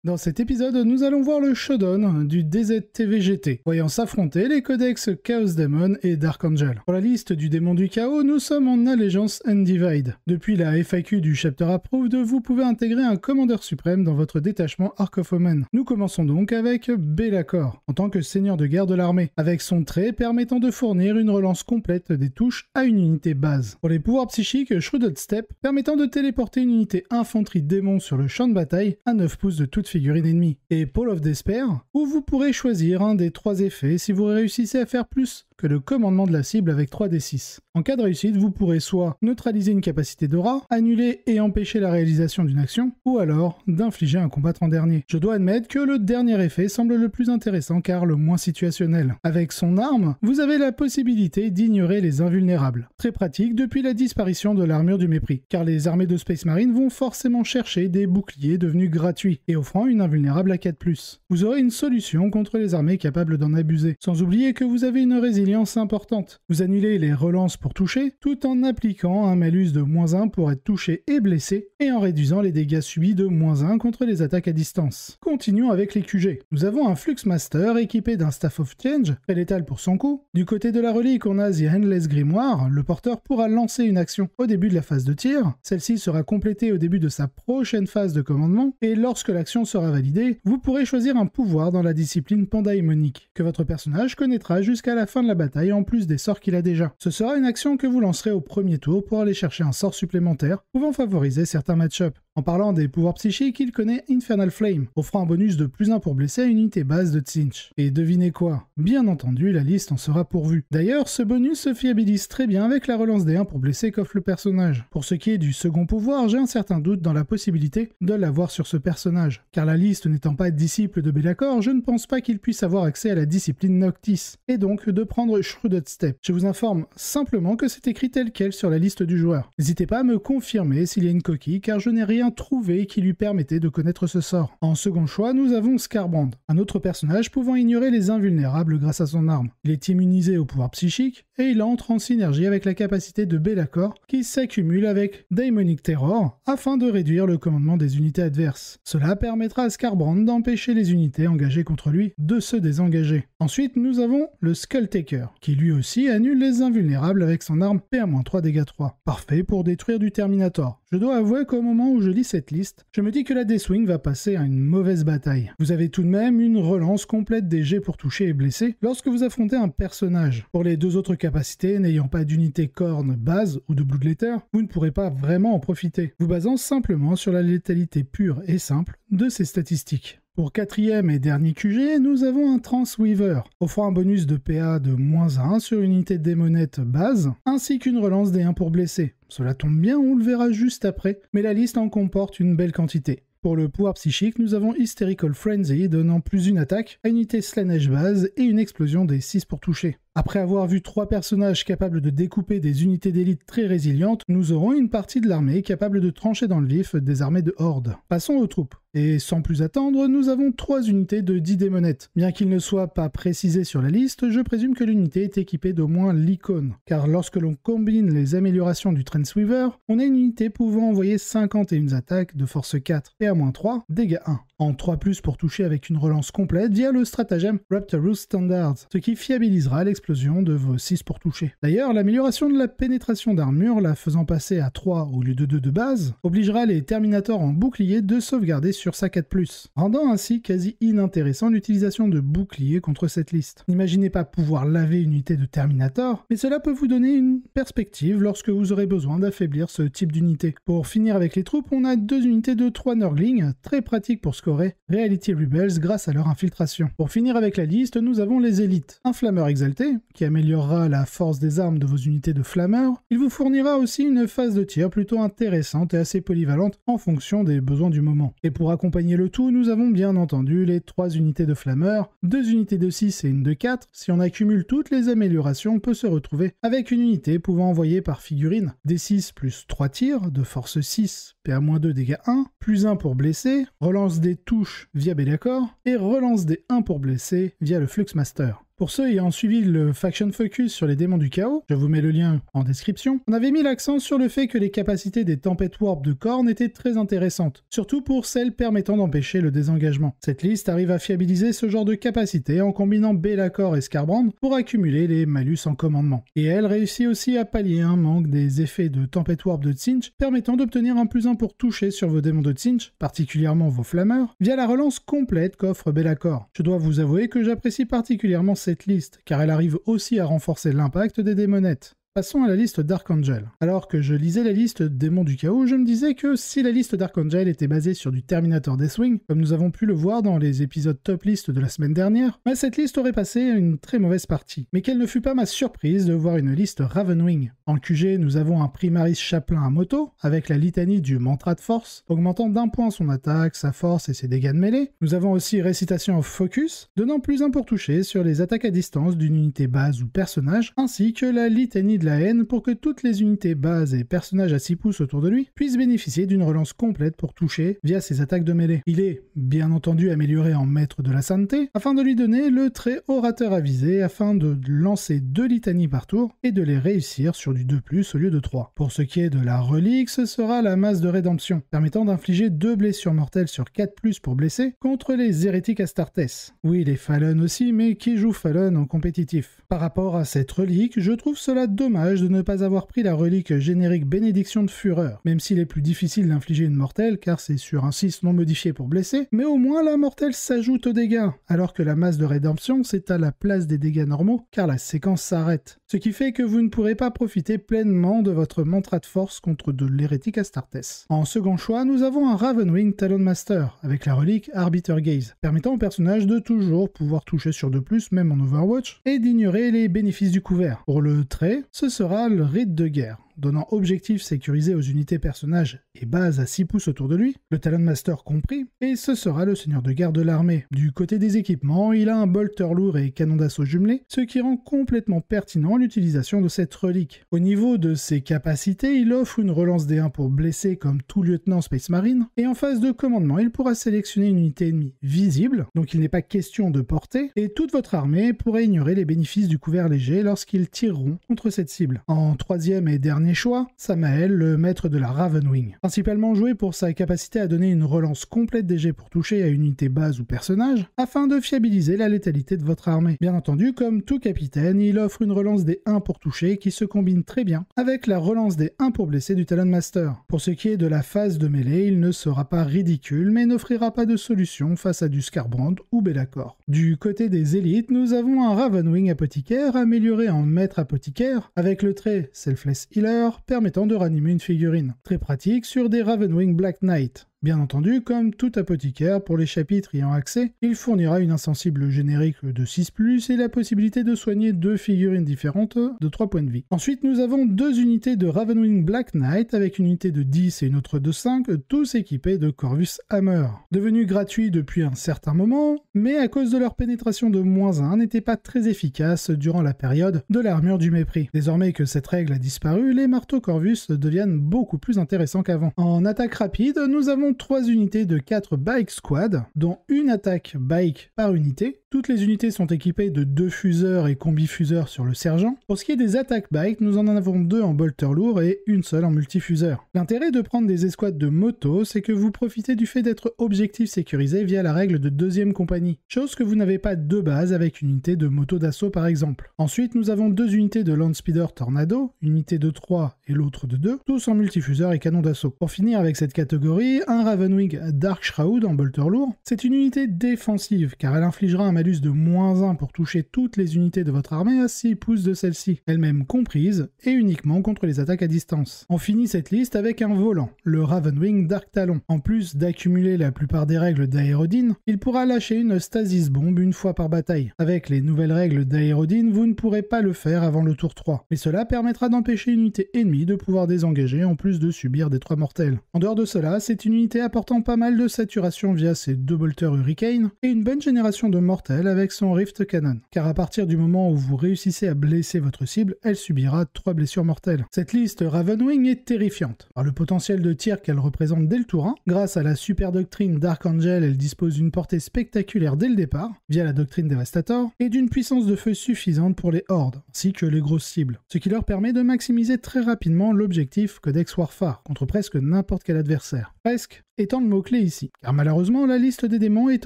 Dans cet épisode, nous allons voir le showdown du DZTV-GT, voyant s'affronter les codex Chaos Daemon et Dark Angel. Pour la liste du démon du chaos, nous sommes en Allégeance and Divide. Depuis la FAQ du Chapter Approved, vous pouvez intégrer un commandeur suprême dans votre détachement Arc of Omen. Nous commençons donc avec Be'lakor, en tant que seigneur de guerre de l'armée, avec son trait permettant de fournir une relance complète des touches à une unité base. Pour les pouvoirs psychiques, Shrouded Step, permettant de téléporter une unité infanterie démon sur le champ de bataille à 9 pouces de toute figurine ennemie. Et Pole of Despair, où vous pourrez choisir un des 3 effets si vous réussissez à faire plus que le commandement de la cible avec 3d6. En cas de réussite, vous pourrez soit neutraliser une capacité d'aura, annuler et empêcher la réalisation d'une action, ou alors d'infliger un combattant dernier. Je dois admettre que le dernier effet semble le plus intéressant car le moins situationnel. Avec son arme, vous avez la possibilité d'ignorer les invulnérables. Très pratique depuis la disparition de l'armure du mépris, car les armées de Space Marine vont forcément chercher des boucliers devenus gratuits et offrant une invulnérable à 4+. Vous aurez une solution contre les armées capables d'en abuser, sans oublier que vous avez une résilience importante. Vous annulez les relances pour toucher, tout en appliquant un malus de -1 pour être touché et blessé, et en réduisant les dégâts subis de -1 contre les attaques à distance. Continuons avec les QG. Nous avons un Fluxmaster équipé d'un Staff of Change, très létal pour son coup. Du côté de la relique, on a The Endless Grimoire. Le porteur pourra lancer une action au début de la phase de tir. Celle-ci sera complétée au début de sa prochaine phase de commandement, et lorsque l'action sera validée, vous pourrez choisir un pouvoir dans la discipline pandaïmonique, que votre personnage connaîtra jusqu'à la fin de la bataille en plus des sorts qu'il a déjà. Ce sera une action que vous lancerez au premier tour pour aller chercher un sort supplémentaire, pouvant favoriser certains match-ups. En parlant des pouvoirs psychiques, il connaît Infernal Flame, offrant un bonus de +1 pour blesser à une unité base de Tzeentch. Et devinez quoi? Bien entendu, la liste en sera pourvue. D'ailleurs, ce bonus se fiabilise très bien avec la relance des 1 pour blesser qu'offre le personnage. Pour ce qui est du second pouvoir, j'ai un certain doute dans la possibilité de l'avoir sur ce personnage. Car la liste n'étant pas disciple de Be'lakor, je ne pense pas qu'il puisse avoir accès à la discipline Noctis, et donc de prendre Shrouded Step. Je vous informe simplement que c'est écrit tel quel sur la liste du joueur. N'hésitez pas à me confirmer s'il y a une coquille, car je n'ai rien trouvé qui lui permettait de connaître ce sort. En second choix, nous avons Skarbrand, un autre personnage pouvant ignorer les invulnérables grâce à son arme. Il est immunisé au pouvoir psychique, et il entre en synergie avec la capacité de Be'lakor, qui s'accumule avec Daemonic Terror, afin de réduire le commandement des unités adverses. Cela permettra à Skarbrand d'empêcher les unités engagées contre lui de se désengager. Ensuite, nous avons le Skulltaker, qui lui aussi annule les invulnérables avec son arme PA-3 dégâts 3. Parfait pour détruire du Terminator. Je dois avouer qu'au moment où je lis cette liste, je me dis que la Deathwing va passer à une mauvaise bataille. Vous avez tout de même une relance complète des jets pour toucher et blesser lorsque vous affrontez un personnage. Pour les deux autres capacités, n'ayant pas d'unité corne base ou de Bloodletter, vous ne pourrez pas vraiment en profiter, vous basant simplement sur la létalité pure et simple de ces statistiques. Pour quatrième et dernier QG, nous avons un Transweaver, offrant un bonus de PA de -1 sur une unité de démonette base, ainsi qu'une relance des 1 pour blesser. Cela tombe bien, on le verra juste après, mais la liste en comporte une belle quantité. Pour le pouvoir psychique, nous avons Hysterical Frenzy, donnant +1 attaque à une unité Slaanesh base et une explosion des 6 pour toucher. Après avoir vu 3 personnages capables de découper des unités d'élite très résilientes, nous aurons une partie de l'armée capable de trancher dans le vif des armées de Horde. Passons aux troupes. Et sans plus attendre, nous avons 3 unités de 10 démonettes. Bien qu'il ne soit pas précisé sur la liste, je présume que l'unité est équipée d'au moins l'icône. Car lorsque l'on combine les améliorations du Transweaver, on a une unité pouvant envoyer 51 attaques de force 4 et à -3, dégâts 1. En 3+, pour toucher avec une relance complète via le stratagème Raptorous Standards, ce qui fiabilisera l'explosion de vos 6 pour toucher. D'ailleurs, l'amélioration de la pénétration d'armure, la faisant passer à 3 au lieu de 2 de base, obligera les Terminators en bouclier de sauvegarder sur sa 4+, rendant ainsi quasi inintéressant l'utilisation de bouclier contre cette liste. N'imaginez pas pouvoir laver une unité de Terminator, mais cela peut vous donner une perspective lorsque vous aurez besoin d'affaiblir ce type d'unité. Pour finir avec les troupes, on a 2 unités de 3 Nurgling, très pratiques pour scorer Reality Rebels grâce à leur infiltration. Pour finir avec la liste, nous avons les élites. Un flammeur exalté, qui améliorera la force des armes de vos unités de flammeurs. Il vous fournira aussi une phase de tir plutôt intéressante et assez polyvalente en fonction des besoins du moment. Et pour accompagner le tout, nous avons bien entendu les 3 unités de flammeurs, 2 unités de 6 et une de 4. Si on accumule toutes les améliorations, on peut se retrouver avec une unité pouvant envoyer par figurine des 6 plus 3 tirs de force 6, PA-2 dégâts 1, +1 pour blesser, relance des touches via Be'lakor et relance des 1 pour blesser via le Fluxmaster. Pour ceux ayant suivi le Faction Focus sur les démons du chaos, je vous mets le lien en description, on avait mis l'accent sur le fait que les capacités des Tempest Warp de Khorne étaient très intéressantes, surtout pour celles permettant d'empêcher le désengagement. Cette liste arrive à fiabiliser ce genre de capacité en combinant Be'lakor et Skarbrand pour accumuler les malus en commandement. Et elle réussit aussi à pallier un manque des effets de Tempest Warp de Tzeentch, permettant d'obtenir un +1 pour toucher sur vos démons de Tzeentch, particulièrement vos flammeurs, via la relance complète qu'offre Be'lakor. Je dois vous avouer que j'apprécie particulièrement cette liste, car elle arrive aussi à renforcer l'impact des démonettes. Passons à la liste d'Archangel. Alors que je lisais la liste démons du chaos, je me disais que si la liste d'Archangel était basée sur du Terminator Deathwing, comme nous avons pu le voir dans les épisodes top list de la semaine dernière, cette liste aurait passé une très mauvaise partie. Mais quelle ne fut pas ma surprise de voir une liste Ravenwing. En QG, nous avons un Primaris Chaplain à moto, avec la litanie du mantra de force, augmentant d'1 point son attaque, sa force et ses dégâts de mêlée. Nous avons aussi Récitation of Focus, donnant +1 pour toucher sur les attaques à distance d'une unité base ou personnage, ainsi que la litanie de la haine pour que toutes les unités bases et personnages à 6 pouces autour de lui puissent bénéficier d'une relance complète pour toucher via ses attaques de mêlée. Il est, bien entendu, amélioré en maître de la sainteté, afin de lui donner le trait orateur avisé, afin de lancer 2 litanies par tour et de les réussir sur du 2+, au lieu de 3. Pour ce qui est de la relique, ce sera la masse de rédemption, permettant d'infliger 2 blessures mortelles sur 4+, pour blesser, contre les hérétiques Astartes. Oui, les Fallen aussi, mais qui joue Fallen en compétitif? Par rapport à cette relique, je trouve cela dommage de ne pas avoir pris la relique générique Bénédiction de Fureur, même s'il est plus difficile d'infliger une mortelle car c'est sur un 6 non modifié pour blesser, mais au moins la mortelle s'ajoute aux dégâts, alors que la masse de rédemption c'est à la place des dégâts normaux car la séquence s'arrête. Ce qui fait que vous ne pourrez pas profiter pleinement de votre mantra de force contre de l'hérétique Astartes. En second choix, nous avons un Ravenwing Talon Master, avec la relique Arbiter Gaze, permettant au personnage de toujours pouvoir toucher sur 2+, même en Overwatch, et d'ignorer les bénéfices du couvert. Pour le trait, ce sera le rite de guerre, donnant objectif sécurisé aux unités personnages et base à 6 pouces autour de lui, le Talon Master compris, et ce sera le seigneur de guerre de l'armée. Du côté des équipements, il a un bolter lourd et canon d'assaut jumelé, ce qui rend complètement pertinent l'utilisation de cette relique. Au niveau de ses capacités, il offre une relance D1 pour blesser comme tout lieutenant Space Marine, et en phase de commandement, il pourra sélectionner une unité ennemie visible, donc il n'est pas question de portée, et toute votre armée pourra ignorer les bénéfices du couvert léger lorsqu'ils tireront contre cette cible. En troisième et dernier choix, Samael, le maître de la Ravenwing. Principalement joué pour sa capacité à donner une relance complète des jets pour toucher à une unité base ou personnage, afin de fiabiliser la létalité de votre armée. Bien entendu, comme tout capitaine, il offre une relance des 1 pour toucher qui se combine très bien avec la relance des 1 pour blesser du Talon Master. Pour ce qui est de la phase de mêlée, il ne sera pas ridicule, mais n'offrira pas de solution face à du Skarbrand ou Be'lakor. Du côté des élites, nous avons un Ravenwing apothicaire amélioré en maître apothicaire, avec le trait Selfless Healer, permettant de ranimer une figurine. Très pratique sur des Ravenwing Black Knight. Bien entendu, comme tout apothicaire, pour les chapitres ayant accès, il fournira une insensible générique de 6+, et la possibilité de soigner 2 figurines différentes de 3 points de vie. Ensuite, nous avons 2 unités de Ravenwing Black Knight, avec une unité de 10 et une autre de 5, tous équipés de Corvus Hammer. Devenus gratuits depuis un certain moment, mais à cause de leur pénétration de -1, n'étaient pas très efficaces durant la période de l'armure du mépris. Désormais que cette règle a disparu, les marteaux Corvus deviennent beaucoup plus intéressants qu'avant. En attaque rapide, nous avons 3 unités de 4 Bike Squad, dont une attaque Bike par unité. Toutes les unités sont équipées de 2 fuseurs et combi-fuseurs sur le sergent. Pour ce qui est des attaques Bike, nous en avons 2 en bolter lourd et une seule en multifuseur. L'intérêt de prendre des escouades de moto, c'est que vous profitez du fait d'être objectif sécurisé via la règle de deuxième compagnie, chose que vous n'avez pas de base avec une unité de moto d'assaut par exemple. Ensuite, nous avons 2 unités de Landspeeder Tornado, une unité de 3 et l'autre de 2, tous en multifuseur et canon d'assaut. Pour finir avec cette catégorie, un Ravenwing Dark Shroud en bolter lourd, c'est une unité défensive car elle infligera un malus de -1 pour toucher toutes les unités de votre armée à 6 pouces de celle-ci, elle-même comprise et uniquement contre les attaques à distance. On finit cette liste avec un volant, le Ravenwing Dark Talon. En plus d'accumuler la plupart des règles d'Aérodine, il pourra lâcher une Stasis Bomb une fois par bataille. Avec les nouvelles règles d'Aérodine, vous ne pourrez pas le faire avant le tour 3, mais cela permettra d'empêcher une unité ennemie de pouvoir désengager en plus de subir des 3 mortels. En dehors de cela, c'est une unité unités apportant pas mal de saturation via ses 2 bolters Hurricane, et une bonne génération de mortels avec son Rift Cannon. Car à partir du moment où vous réussissez à blesser votre cible, elle subira 3 blessures mortelles. Cette liste Ravenwing est terrifiante, par le potentiel de tir qu'elle représente dès le tour 1. Grâce à la super doctrine Dark Angel, elle dispose d'une portée spectaculaire dès le départ, via la doctrine Devastator, et d'une puissance de feu suffisante pour les hordes, ainsi que les grosses cibles, ce qui leur permet de maximiser très rapidement l'objectif Codex Warfare, contre presque n'importe quel adversaire. Presque étant le mot-clé ici, car malheureusement la liste des démons est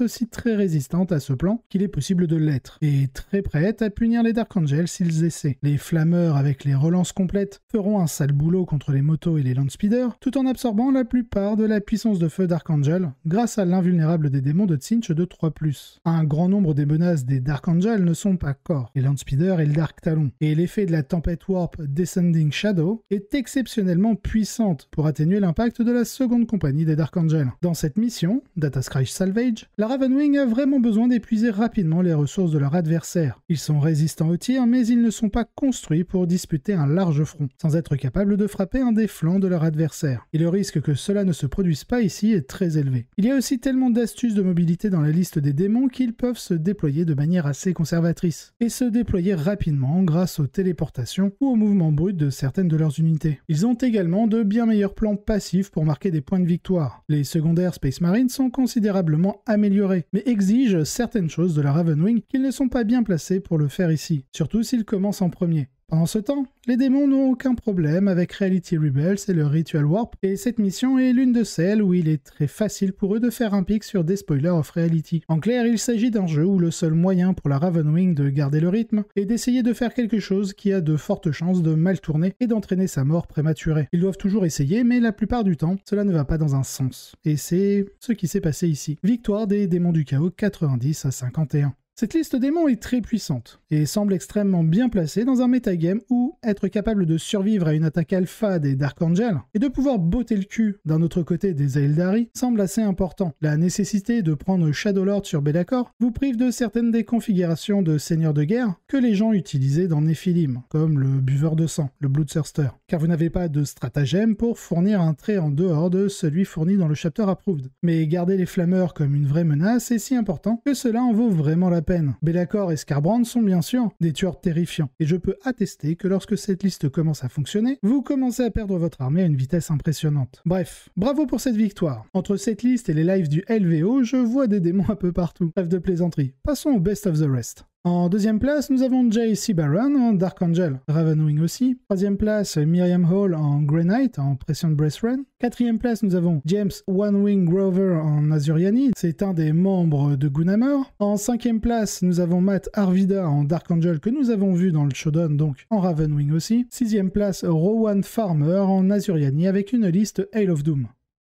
aussi très résistante à ce plan qu'il est possible de l'être, et très prête à punir les Dark Angels s'ils essaient. Les flammeurs avec les relances complètes feront un sale boulot contre les motos et les landspeeders, tout en absorbant la plupart de la puissance de feu Dark Angel, grâce à l'invulnérable des démons de Tzeentch de 3+. Un grand nombre des menaces des Dark Angel ne sont pas corps, les landspeeders et le Dark Talon, et l'effet de la Tempête Warp Descending Shadow est exceptionnellement puissante pour atténuer l'impact de la seconde compagnie des Dark Angel. Dans cette mission, Datascryche Salvage, la Ravenwing a vraiment besoin d'épuiser rapidement les ressources de leur adversaire. Ils sont résistants au tir, mais ils ne sont pas construits pour disputer un large front, sans être capables de frapper un des flancs de leur adversaire. Et le risque que cela ne se produise pas ici est très élevé. Il y a aussi tellement d'astuces de mobilité dans la liste des démons qu'ils peuvent se déployer de manière assez conservatrice, et se déployer rapidement grâce aux téléportations ou au mouvement brut de certaines de leurs unités. Ils ont également de bien meilleurs plans passifs pour marquer des points de victoire. Les secondaires Space Marines sont considérablement améliorés, mais exigent certaines choses de la Ravenwing qu'ils ne sont pas bien placés pour le faire ici, surtout s'ils commencent en premier. Pendant ce temps, les démons n'ont aucun problème avec Reality Rebels et le Ritual Warp, et cette mission est l'une de celles où il est très facile pour eux de faire un pic sur des spoilers of Reality. En clair, il s'agit d'un jeu où le seul moyen pour la Ravenwing de garder le rythme est d'essayer de faire quelque chose qui a de fortes chances de mal tourner et d'entraîner sa mort prématurée. Ils doivent toujours essayer, mais la plupart du temps, cela ne va pas dans un sens. Et c'est ce qui s'est passé ici. Victoire des démons du chaos 90 à 51. Cette liste démons est très puissante, et semble extrêmement bien placée dans un metagame où être capable de survivre à une attaque alpha des Dark Angel, et de pouvoir botter le cul d'un autre côté des Aeldari, semble assez important. La nécessité de prendre Shadowlord sur Be'lakor vous prive de certaines des configurations de seigneurs de guerre que les gens utilisaient dans Nephilim, comme le buveur de sang, le Bloodthirster, car vous n'avez pas de stratagème pour fournir un trait en dehors de celui fourni dans le chapter approved. Mais garder les flammeurs comme une vraie menace est si important que cela en vaut vraiment la peine. Be'lakor et Skarbrand sont bien sûr des tueurs terrifiants, et je peux attester que lorsque cette liste commence à fonctionner, vous commencez à perdre votre armée à une vitesse impressionnante. Bref, bravo pour cette victoire. Entre cette liste et les lives du LVO, je vois des démons un peu partout. Trêve de plaisanterie. Passons au best of the rest. En deuxième place, nous avons J.C. Baron en Dark Angel, Ravenwing aussi. Troisième place, Miriam Hall en Grey Knight en Pression Breath Run. Quatrième place, nous avons James One Wing Grover en Azuriani, c'est un des membres de Gunhammer. En cinquième place, nous avons Matt Arvida en Dark Angel que nous avons vu dans le Shodown, donc en Ravenwing aussi. Sixième place, Rowan Farmer en Azuriani avec une liste Hail of Doom.